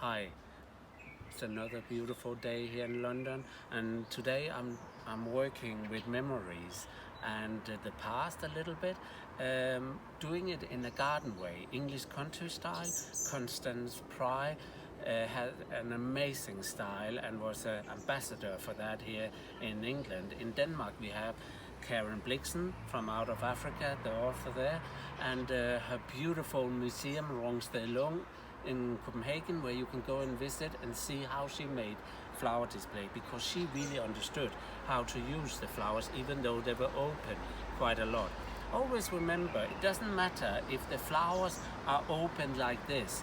Hi, it's another beautiful day here in London, and today I'm working with memories and the past a little bit, doing it in a garden way, English country style. Constance Pry had an amazing style and was an ambassador for that here in England. In Denmark we have Karen Blixen from out of Africa, the author there, and her beautiful museum Rungsted in Copenhagen, where you can go and visit and see how she made flower display, because she really understood how to use the flowers even though they were open quite a lot. Always remember, it doesn't matter if the flowers are open like this.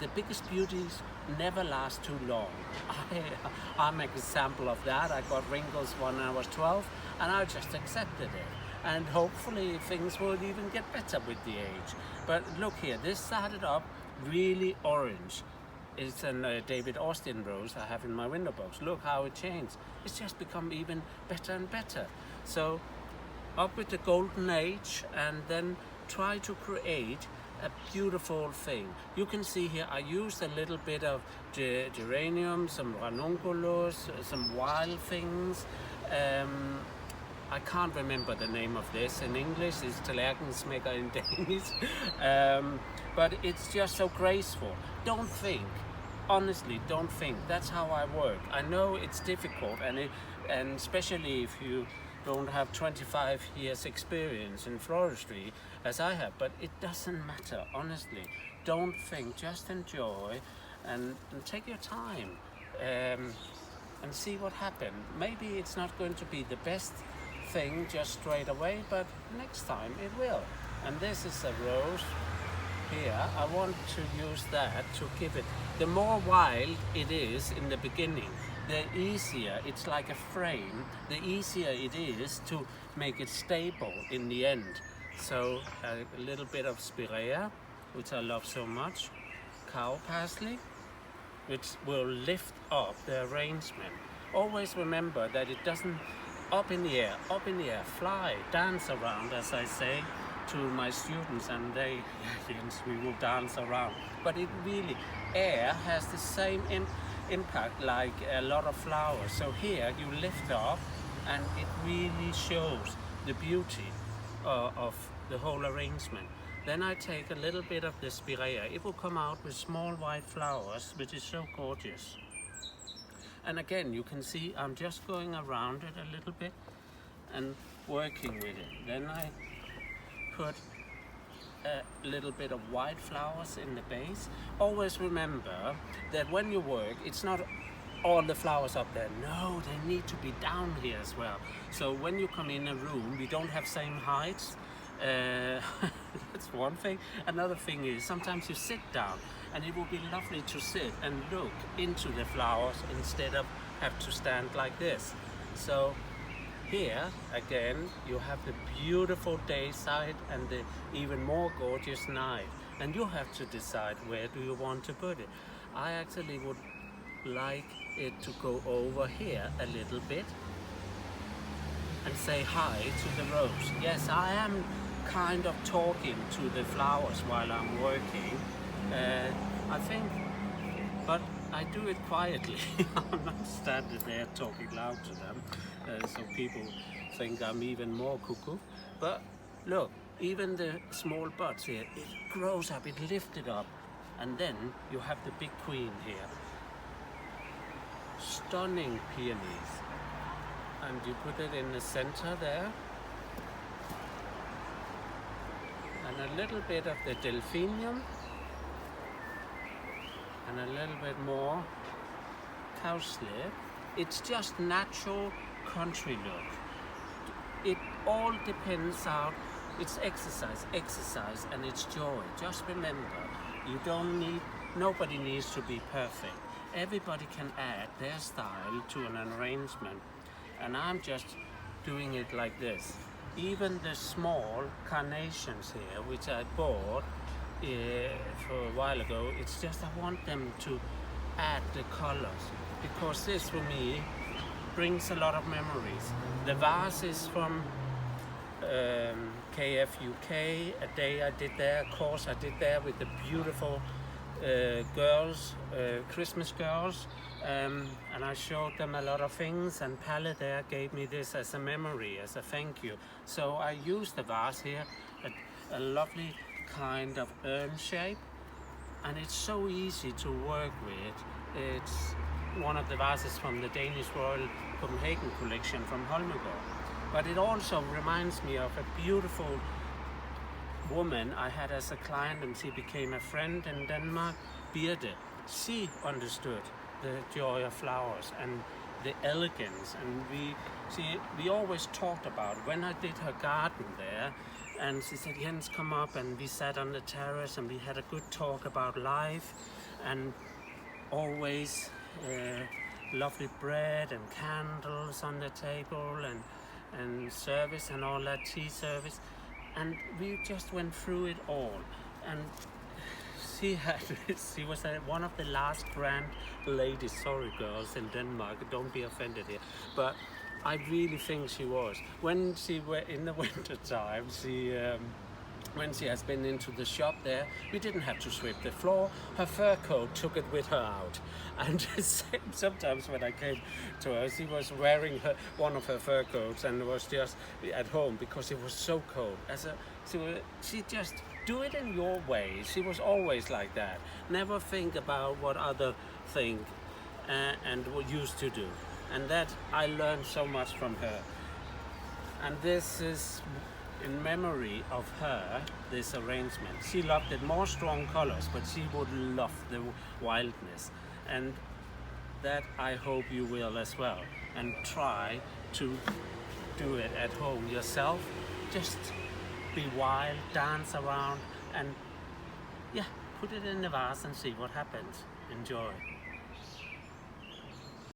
The biggest beauties never last too long. I'm an example of that. I got wrinkles when I was 12 and I just accepted it. And hopefully things will even get better with the age. But look here, this started up really orange. It's a David Austin rose I have in my window box. Look how it changed. It's just become even better and better. So up with the golden age and then try to create a beautiful thing. You can see here I used a little bit of geranium, some ranunculus, some wild things. I can't remember the name of this in English, it's tallerkensmækker in Danish. But it's just so graceful. Don't think, honestly, don't think. That's how I work. I know it's difficult, and especially if you don't have 25 years experience in floristry as I have, but it doesn't matter, honestly. Don't think, just enjoy and take your time and see what happens. Maybe it's not going to be the best thing just straight away, but next time it will. And this is a rose here. I want to use that to give it, the more wild it is in the beginning, the easier, it's like a frame, the easier it is to make it stable in the end. So a little bit of spirea, which I love so much, cow parsley, which will lift up the arrangement. Always remember that it doesn't up in the air, fly, dance around, as I say to my students, and they, yes, we will dance around. But it really, air has the same impact like a lot of flowers. So here you lift up and it really shows the beauty of the whole arrangement. Then I take a little bit of the spirea. It will come out with small white flowers, which is so gorgeous. And again, you can see I'm just going around it a little bit and working with it. Then I put a little bit of white flowers in the base. Always remember that when you work, it's not all the flowers up there. No, they need to be down here as well. So when you come in a room, we don't have same heights. That's one thing. Another thing is sometimes you sit down and it will be lovely to sit and look into the flowers instead of have to stand like this. So here again you have the beautiful day side and the even more gorgeous night, and you have to decide where do you want to put it. I actually would like it to go over here a little bit and say hi to the rose. Yes, I am kind of talking to the flowers while I'm working, I think, but I do it quietly. I'm not standing there talking loud to them, so people think I'm even more cuckoo. But look, even the small buds here, it grows up, it lifted up, and then you have the big queen here. Stunning peonies. And you put it in the center there. And a little bit of the delphinium. And a little bit more cowslip. It's just natural country look. It all depends on, it's exercise, and it's joy. Just remember, you don't need, nobody needs to be perfect. Everybody can add their style to an arrangement. And I'm just doing it like this. Even the small carnations here, which I bought for a while ago, it's just I want them to add the colors, because this for me brings a lot of memories. The vase is from KFUK, a day I did there, a course I did there with the beautiful girls, Christmas girls, and I showed them a lot of things, and Palle there gave me this as a memory, as a thank you. So I used the vase here, a lovely kind of urn shape, and it's so easy to work with. It's one of the vases from the Danish Royal Copenhagen collection from Holmegaard. But it also reminds me of a beautiful woman I had as a client, and she became a friend in Denmark, Birte. She understood the joy of flowers and the elegance, and we always talked about when I did her garden there, and she said, Jens, come up, and we sat on the terrace and we had a good talk about life, and always lovely bread and candles on the table, and service and all that, tea service, and we just went through it all. And she was one of the last grand ladies, sorry girls in Denmark, don't be offended here, but I really think she was. When she were in the winter time, when she has been into the shop there, we didn't have to sweep the floor. Her fur coat took it with her out. And sometimes when I came to her, she was wearing one of her fur coats and was just at home because it was so cold. She just do it in your way. She was always like that. Never think about what others think and what used to do. And that I learned so much from her. And this is in memory of her, this arrangement. She loved it more strong colors, but she would love the wildness. And that I hope you will as well. And try to do it at home yourself. Just be wild, dance around, and yeah, put it in the vase and see what happens. Enjoy.